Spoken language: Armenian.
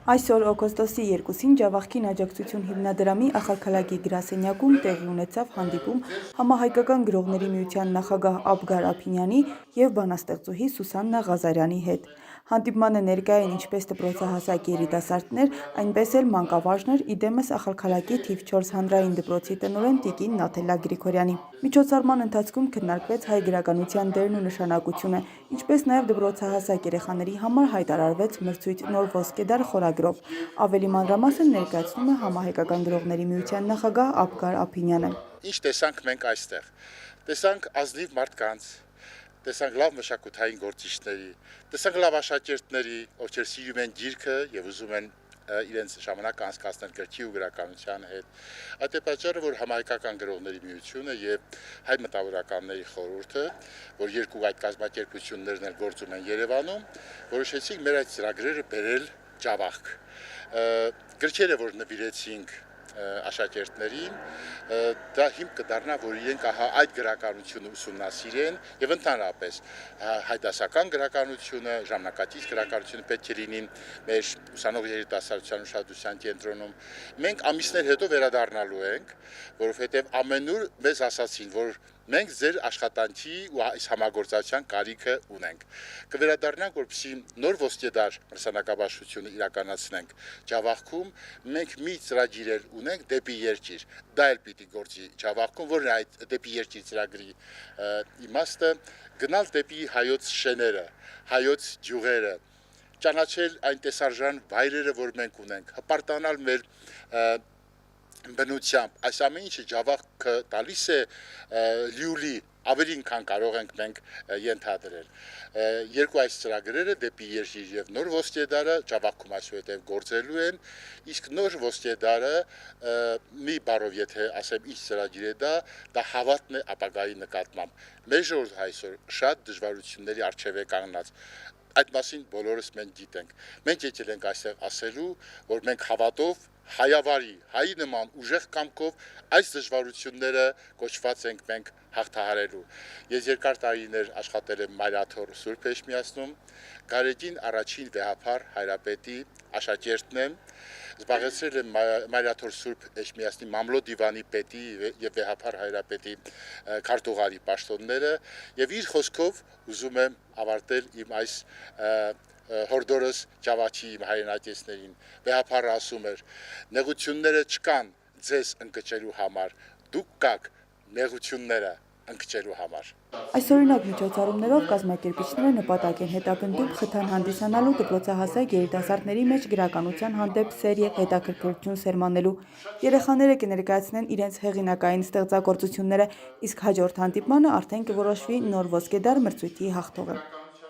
Այսօր օգոստոսի 2-ին Ջավախքին աջակցություն հիմնադրամի ախալքալակի գրասենյակում տեղի ունեցավ հանդիպում համահայկական գրողների միության նախագահ Աբգար Ափինյանի և բանաստեղծուհի Սուսաննա Ղազարյանի հետ։ Հանդիպմանը ներկա էին ինչպես դպրոցահասակ երիտասարդներ, այնպես էլ մանկավարժներ, իդեմս ախալքալակի թիվ 4 հանրային դպրոցի տնօրեն տիկին Նաթելլա Գրիգորյանի։ Միջոցառման ընթացքում քննարկվեց հայ գրականության դերն ու նշանակությունը, ինչպես նաև դպրոցահասակ երեխաների համար հայտարարվեց մրցույթ «Նոր ոսկեդար» խորագրով։ Ավելի մանրամասն ներկայացնում է համահայկական գրողների միության նախագահ Աբգար Ափինյանը։ Ինչ տեսանք մենք այստեղ։ Տեսանք ազնիվ մարդկանց, տեսանք լավ մշակութային գործիչների, տեսանք լավ աշակերտների, ովքեր սիրում են գիրքը եւ ուզում են իրենց ժամանակ անցկացնել գրքի ու գրականության հետ։ Այդ է պատճառը, որ համահայկական գրողների միությունը եւ հայ մտավորականների խորհուրդը, որ երկու այդ կազմակերպություններն էլ գործում են Երևանում, որոշեցինք մեր այդ ծրագրերը բերել Ջավախք։ Գրքերը, որ նվիրեցինք աշակերտներին, դա հիմք կդառնա, որ իրենք այդ գրականությունը ուսումնասիրեն եւ ընդհանրապես հայդասական գրականությունը, ժամանակակից գրականությունը պետք է լինի մեր ուսանող երիտասարդության ուշադրության կենտրոնում։ Մենք ամիսներ հետո վերադառնալու ենք, որովհետեւ ամենուր մեզ ասացին, որ մենք ձեր աշխատանքի ու այս համագործակցության կարիքը ունենք։ Կվերադառնանք, որպեսզի նոր ոսկեդար մրցանակաբաշխությունը իրականացնենք Ջավախքում, մենք մի ծրագիր ունենք դեպի երկիր։ Դա էլ պիտի գործի Ջավախքում, որն է այդ դեպի երկիր ծրագրի իմաստը, գնալ դեպի հայոց շեները, հայոց գյուղերը, ճանաչել այն տեսարժան վայրերը, որ մենք ունենք, հպարտանալ մեր բնությամբ, այս ամեն ինչը Ջավախքը տալիս է լիուլի ավելին քան կարող ենք մենք ենթադրել։ Երկու այս ծրագրերը դեպի երկիր եւ նոր ոսկեդարը Ջավախքում այսուհետեւ գործելու են, իսկ նոր ոսկեդարը մի բառով եթե ասեմ ինչ ծրագիր է դա հավատն է ապագայի նկատմամբ։ Մեր ժողովուրդը այսօր շատ դժվարությունների առջև է կանգնած։ Այդ մասին բոլորս մենք գիտենք։ Մենք եկել ենք այստեղ ասելու, որ մենք հավատով հայավարի, հայի նման ուժեղ կամքով այս դժվարությունները կոչված ենք մենք հաղթահարելու։ Ես երկար տարիներ աշխատել եմ Մայրաթոր Սուրբ Էջմիածնում, Գարեգին առաջին վեհափառ հայրապետի աշակերտն եմ, զբաղեցրել եմ Մայրաթոր Սուրբ Էջմիածնի մամլո դիվանի պետի եւ վեհափառ հայրապետի քարտուղարի պաշտոնները եւ իր խոսքով ուզում եմ ավարտել իմ այս հորդորս Ջավախի իմ հայրենակիցներին։ Վեհափառը ասում էր. նեղությունները չկան ձեզ ընկճելու համար, դուք կաք նեղությունները ընկճելու համար։ Այսօրինակ միջոցառումներով կազմակերպիչները նպատակ են հետապնդում խթան հանդիսանալու դպրոցահասակ երիտասարդների մեջ գրականության հանդեպ սեր եւ հետաքրքրություն սերմանելու։ Երեխաները կներկայացնեն իրենց հեղինակային ստեղծագործությունները, իսկ հաջորդ հանդիպմանը արդեն կորոշվի նոր ոսկեդար մրցույթի հաղթողը։